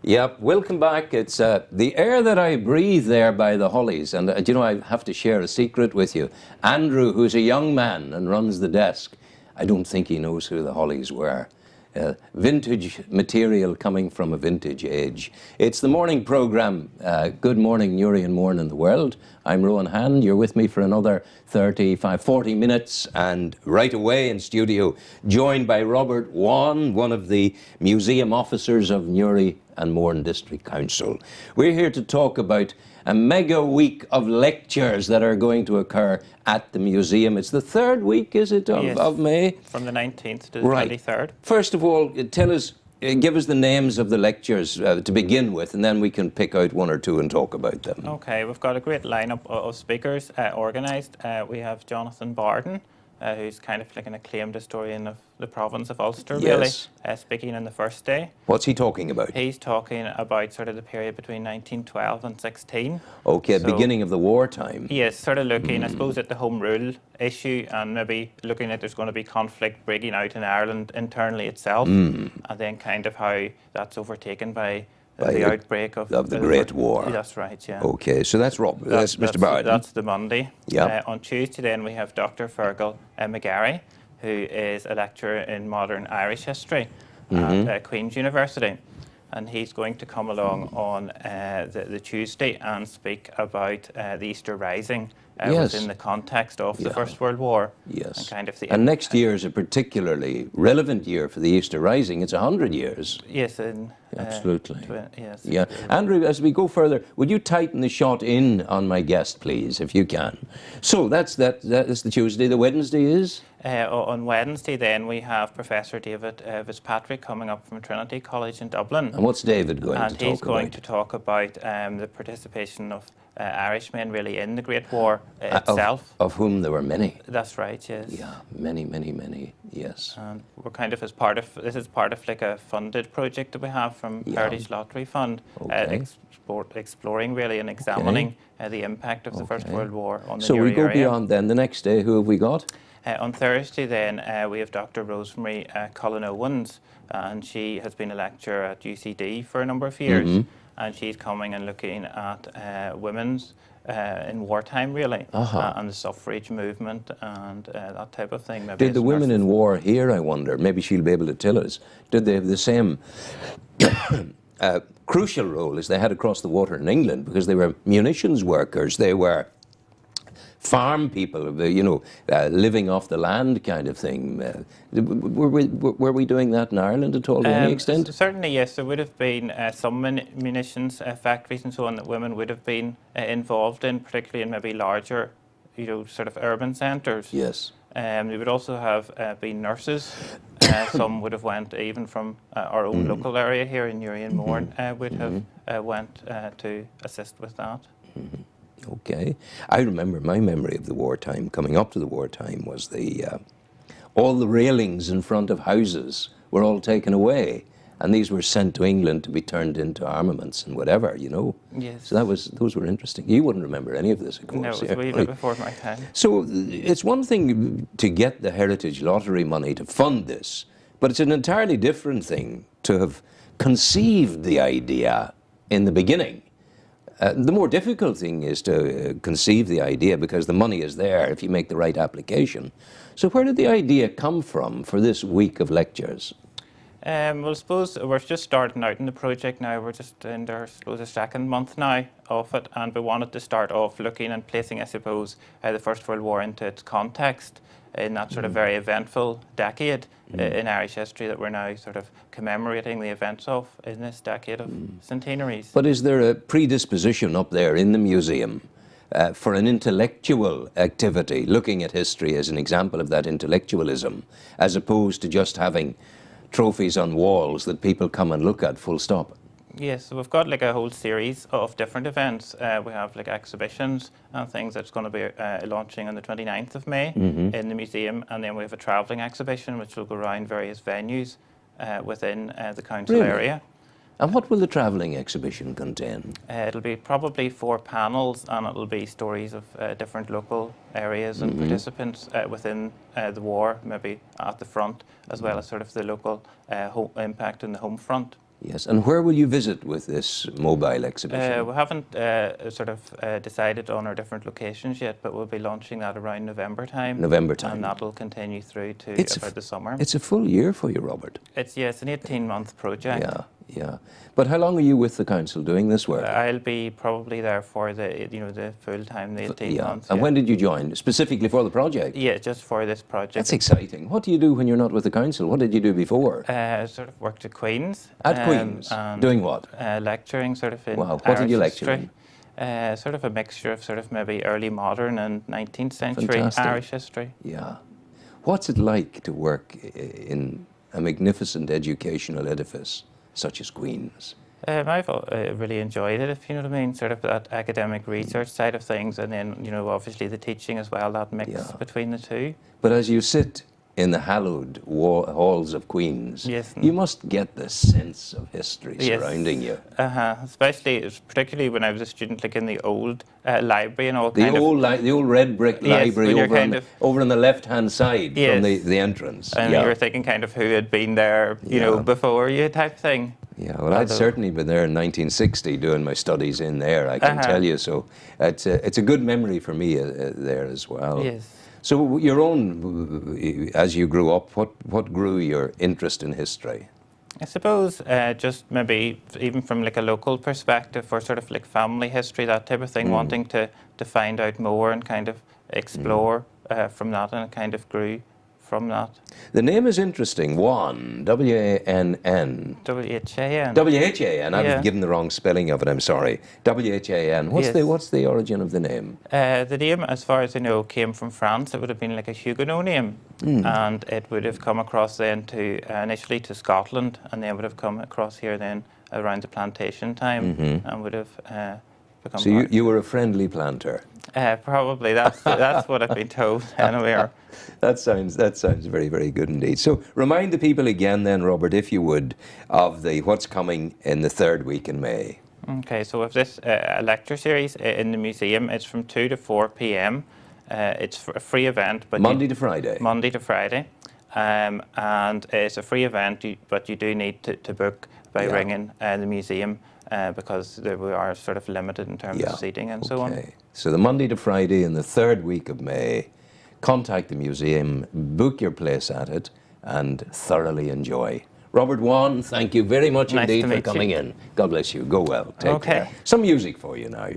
Yep, welcome back. It's the air that I breathe there by the Hollies. And you know, I have to share a secret with you. Andrew, who's a young man and runs the desk, I don't think he knows who the Hollies were. Vintage material coming from a vintage age. It's the morning programme, Good Morning Newry and Mourne in the World. I'm Whan. You're with me for another 40 minutes, and right away in studio, joined by Robert Whan, one of the museum officers of Newry and Mourne District Council. We're here to talk about a mega week of lectures that are going to occur at the museum. It's the third week, is it, of May? From the 19th to the 23rd. First of all, tell us, give us the names of the lectures to begin with, and then we can pick out one or two and talk about them. Okay, we've got a great lineup of speakers organised. We have Jonathan Barden, who's kind of like an acclaimed historian of the province of Ulster, really, speaking on the first day. What's he talking about? He's talking about sort of the period between 1912 and 16. Okay, so, beginning of the wartime. Yes, sort of looking, I suppose, at the Home Rule issue, and maybe looking at there's going to be conflict breaking out in Ireland internally itself, and then kind of how that's overtaken by the outbreak of the Great War. That's right, yeah. Okay, so that's That's Mr. Barden. That's the Monday. Yeah. On Tuesday then we have Dr. Fergal McGarry, who is a lecturer in modern Irish history at Queen's University. And he's going to come along on the Tuesday and speak about the Easter Rising within the context of the First World War. Yes. And, kind of and next year is a particularly relevant year for the Easter Rising. It's 100 years. Yes. Absolutely. Yes. Yeah. Andrew, as we go further, would you tighten the shot in on my guest, please, if you can? So that's the Tuesday. The Wednesday is? On Wednesday, then, we have Professor David Fitzpatrick coming up from Trinity College in Dublin. And what's David going to talk about? And he's going to talk about the participation of Irishmen, really, in the Great War itself. Of whom there were many. That's right, yes. Yeah, many, yes. And we're kind of, this is part of like a funded project that we have from Heritage Lottery Fund, exploring really and examining the impact of the First World War on the Newry area. So we go beyond then. The next day, who have we got? On Thursday then, we have Dr. Rosemary Cullen Owens, and she has been a lecturer at UCD for a number of years, and she's coming and looking at women's in wartime, really, and the suffrage movement and that type of thing. Maybe did the women in war here, I wonder, maybe she'll be able to tell us, did they have the same crucial role as they had across the water in England, because they were munitions workers, they were farm people, you know, living off the land kind of thing. Were we doing that in Ireland at all to any extent? Certainly, yes. There would have been some munitions factories and so on that women would have been involved in, particularly in maybe larger, you know, sort of urban centres. Yes. We would also have been nurses. Some would have went even from our own local area here in Newry and Mourne would have went to assist with that. Okay. I remember my memory of the wartime, coming up to the wartime, was all the railings in front of houses were all taken away, and these were sent to England to be turned into armaments and whatever, you know. Yes. So those were interesting. You wouldn't remember any of this, of course. No, it was way before my time. So it's one thing to get the Heritage Lottery money to fund this, but it's an entirely different thing to have conceived the idea in the beginning. The more difficult thing is to conceive the idea, because the money is there if you make the right application. So where did the idea come from for this week of lectures? Well, I suppose we're just starting out in the project now. We're just in our, the second month now of it, and we wanted to start off looking and placing, I suppose, the First World War into its context in that sort of very eventful decade in Irish history that we're now sort of commemorating the events of in this decade of centenaries. But is there a predisposition up there in the museum for an intellectual activity, looking at history as an example of that intellectualism, as opposed to just having trophies on walls that people come and look at, full stop? Yes, so we've got like a whole series of different events. We have like exhibitions and things that's going to be launching on the 29th of May in the museum, and then we have a travelling exhibition which will go around various venues within the council area. And what will the travelling exhibition contain? It'll be probably 4 panels, and it'll be stories of different local areas and participants within the war, maybe at the front, as well as sort of the local impact in the home front. Yes, and where will you visit with this mobile exhibition? We haven't sort of decided on our different locations yet, but we'll be launching that around November time. November time. And that'll continue through to about the summer. It's a full year for you, Robert. It's an 18-month project. Yeah, yeah. But how long are you with the council doing this work? I'll be probably there for the full time, the 18 months. And when did you join? Specifically for the project? Yeah, just for this project. That's exciting. What do you do when you're not with the council? What did you do before? Sort of worked at Queen's. At Queen's? Doing what? Lecturing sort of in Wow, what Irish did you lecture history. in? Sort of a mixture of sort of maybe early modern and 19th century Fantastic. Irish history. Yeah. What's it like to work in a magnificent educational edifice such as Queen's? I've really enjoyed it, if you know what I mean, sort of that academic research side of things, and then, obviously the teaching as well, that mix between the two. But as you sit in the hallowed halls of Queen's, yes, you must get the sense of history surrounding you. Especially, particularly when I was a student, like in the old library and all. The old red brick library over on the left-hand side from the entrance. And you were thinking kind of who had been there, you know, before you type thing. Yeah, well, I'd certainly been there in 1960 doing my studies in there, I can tell you. So it's a good memory for me there as well. Yes. So your own, as you grew up, what grew your interest in history? I suppose just maybe even from like a local perspective, or sort of like family history, that type of thing, wanting to find out more and kind of explore from that, and it kind of grew from that. The name is interesting, Whan, W-A-N-N. W-H-A-N. W-H-A-N, I've given the wrong spelling of it, I'm sorry. W-H-A-N, what's the origin of the name? The name, as far as I know, came from France. It would have been like a Huguenot name, and it would have come across then to, initially to Scotland, and then would have come across here then around the plantation time, and would have become... So you were a friendly planter? Probably, that's what I've been told anyway. That sounds very, very good indeed. So remind the people again then, Robert, if you would, of what's coming in the third week in May. Okay, so with this lecture series in the museum, it's from 2 to 4 p.m. It's a free event. But Monday to Friday? Monday to Friday. And it's a free event, but you do need to book by ringing the museum because we are sort of limited in terms of seating and so on. So the Monday to Friday in the third week of May, contact the museum, book your place at it, and thoroughly enjoy. Robert Whan, thank you very much indeed for coming in. God bless you. Go well. Take care. Some music for you now.